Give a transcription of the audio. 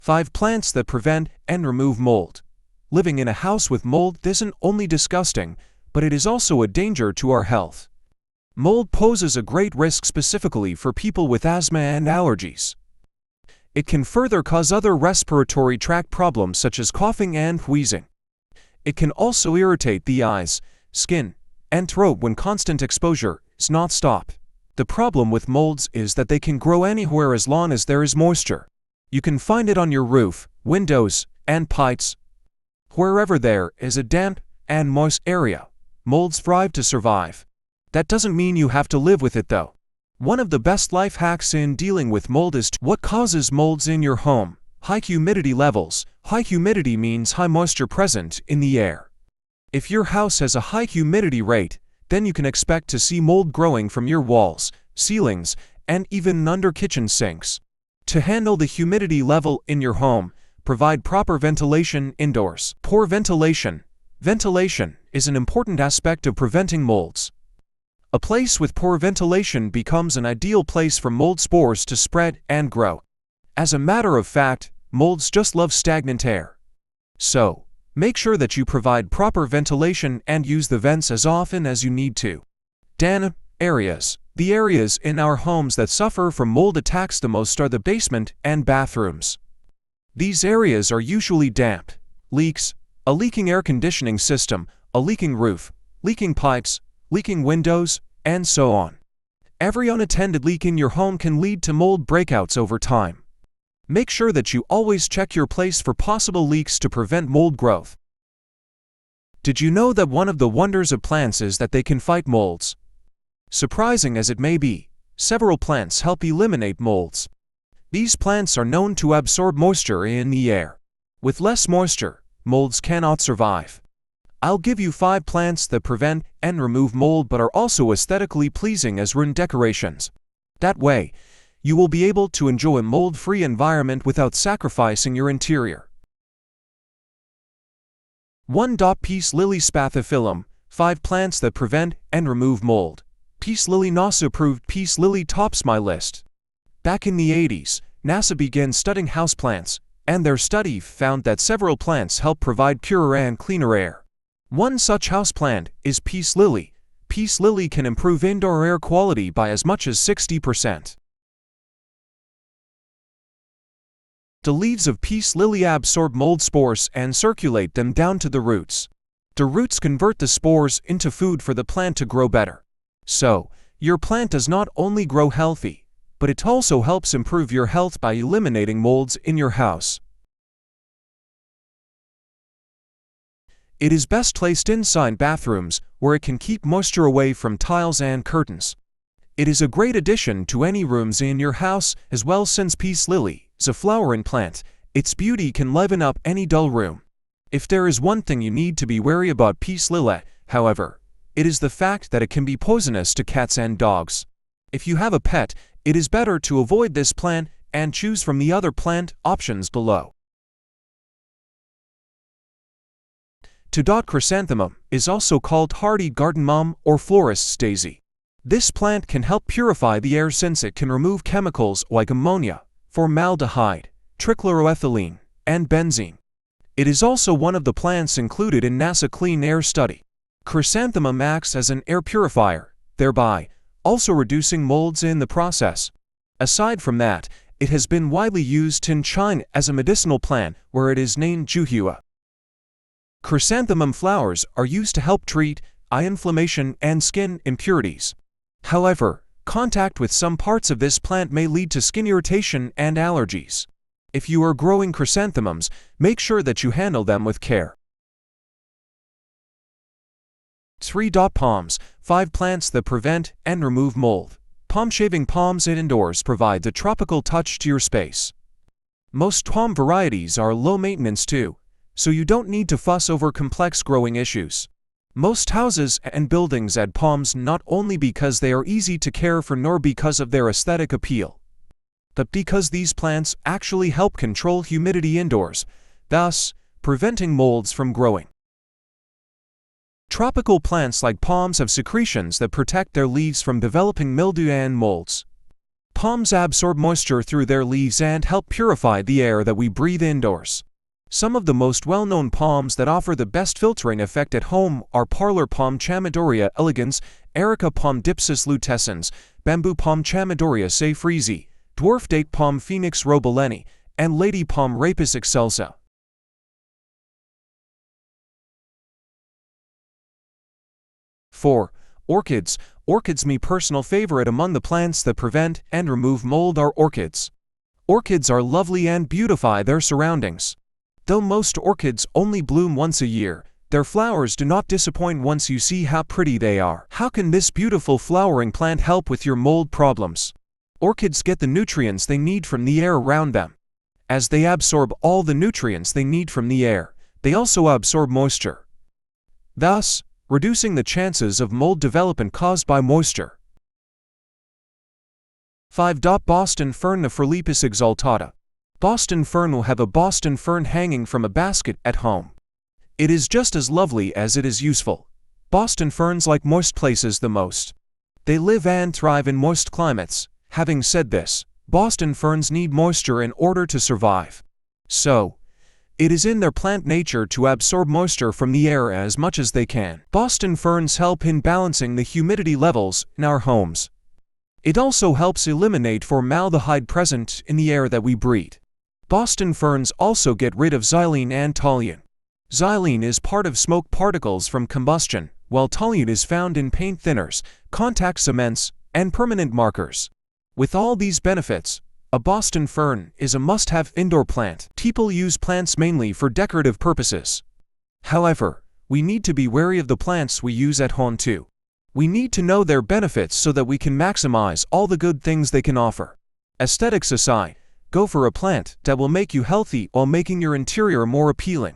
5 plants that prevent and remove mold. Living in a house with mold isn't only disgusting, but it is also a danger to our health. Mold poses a great risk specifically for people with asthma and allergies. It can further cause other respiratory tract problems such as coughing and wheezing. It can also irritate the eyes, skin, and throat when constant exposure is not stopped. The problem with molds is that they can grow anywhere as long as there is moisture. You can find it on your roof, windows, and pipes. Wherever there is a damp and moist area, molds thrive to survive. That doesn't mean you have to live with it though. One of the best life hacks in dealing with mold is what causes molds in your home. High humidity levels. High humidity means high moisture present in the air. If your house has a high humidity rate, then you can expect to see mold growing from your walls, ceilings, and even under kitchen sinks. To handle the humidity level in your home, provide proper ventilation indoors. Poor ventilation. Ventilation is an important aspect of preventing molds. A place with poor ventilation becomes an ideal place for mold spores to spread and grow. As a matter of fact, molds just love stagnant air. So, make sure that you provide proper ventilation and use the vents as often as you need to. Areas. The areas in our homes that suffer from mold attacks the most are the basement and bathrooms. These areas are usually damp, leaks, a leaking air conditioning system, a leaking roof, leaking pipes, leaking windows, and so on. Every unattended leak in your home can lead to mold breakouts over time. Make sure that you always check your place for possible leaks to prevent mold growth. Did you know that one of the wonders of plants is that they can fight molds? Surprising as it may be, several plants help eliminate molds. These plants are known to absorb moisture in the air. With less moisture, molds cannot survive. I'll give you 5 plants that prevent and remove mold but are also aesthetically pleasing as room decorations. That way, you will be able to enjoy a mold-free environment without sacrificing your interior. 1. Peace lily spathiphyllum. 5 plants that prevent and remove mold. Peace lily. NASA approved peace lily tops my list. Back in the 80s, NASA began studying houseplants, and their study found that several plants help provide purer and cleaner air. One such houseplant is peace lily. Peace lily can improve indoor air quality by as much as 60%. The leaves of peace lily absorb mold spores and circulate them down to the roots. The roots convert the spores into food for the plant to grow better. So, your plant does not only grow healthy, but it also helps improve your health by eliminating molds in your house. It is best placed inside bathrooms, where it can keep moisture away from tiles and curtains. It is a great addition to any rooms in your house as well, since peace lily is a flowering plant. Its beauty can liven up any dull room. If there is one thing you need to be wary about peace lily, however, it is the fact that it can be poisonous to cats and dogs. If you have a pet, it is better to avoid this plant and choose from the other plant options below. 2. Chrysanthemum is also called hardy garden mom or florist's daisy. This plant can help purify the air since it can remove chemicals like ammonia, formaldehyde, trichloroethylene, and benzene. It is also one of the plants included in NASA Clean Air Study. Chrysanthemum acts as an air purifier, thereby also reducing molds in the process. Aside from that, it has been widely used in China as a medicinal plant, where it is named Juhua. Chrysanthemum flowers are used to help treat eye inflammation and skin impurities. However, contact with some parts of this plant may lead to skin irritation and allergies. If you are growing chrysanthemums, make sure that you handle them with care. 3. Palms. 5 plants that prevent and remove mold. Palm shaving. Palms indoors provide the tropical touch to your space. Most palm varieties are low maintenance too, so you don't need to fuss over complex growing issues. Most houses and buildings add palms not only because they are easy to care for nor because of their aesthetic appeal, but because these plants actually help control humidity indoors, thus preventing molds from growing. Tropical plants like palms have secretions that protect their leaves from developing mildew and molds. Palms absorb moisture through their leaves and help purify the air that we breathe indoors. Some of the most well-known palms that offer the best filtering effect at home are parlor palm Chamaedorea elegans, Erica palm Dipsis lutescens, bamboo palm Chamaedorea seyfriesi, dwarf date palm Phoenix robeleni, and lady palm Rapis excelsa. 4. Orchids. Orchids. My personal favorite among the plants that prevent and remove mold are orchids. Orchids are lovely and beautify their surroundings. Though most orchids only bloom once a year, their flowers do not disappoint once you see how pretty they are. How can this beautiful flowering plant help with your mold problems? Orchids get the nutrients they need from the air around them. As they absorb all the nutrients they need from the air, they also absorb moisture, thus reducing the chances of mold development caused by moisture. 5. Boston fern. Nephrolipis exaltata. Boston fern will have a Boston fern hanging from a basket at home. It is just as lovely as it is useful. Boston ferns like moist places the most. They live and thrive in moist climates. Having said this, Boston ferns need moisture in order to survive. So, it is in their plant nature to absorb moisture from the air as much as they can. Boston ferns help in balancing the humidity levels in our homes. It also helps eliminate formaldehyde present in the air that we breathe. Boston ferns also get rid of xylene and toluene. Xylene is part of smoke particles from combustion, while toluene is found in paint thinners, contact cements, and permanent markers. With all these benefits, a Boston fern is a must-have indoor plant. People use plants mainly for decorative purposes. However, we need to be wary of the plants we use at home too. We need to know their benefits so that we can maximize all the good things they can offer. Aesthetics aside, go for a plant that will make you healthy while making your interior more appealing.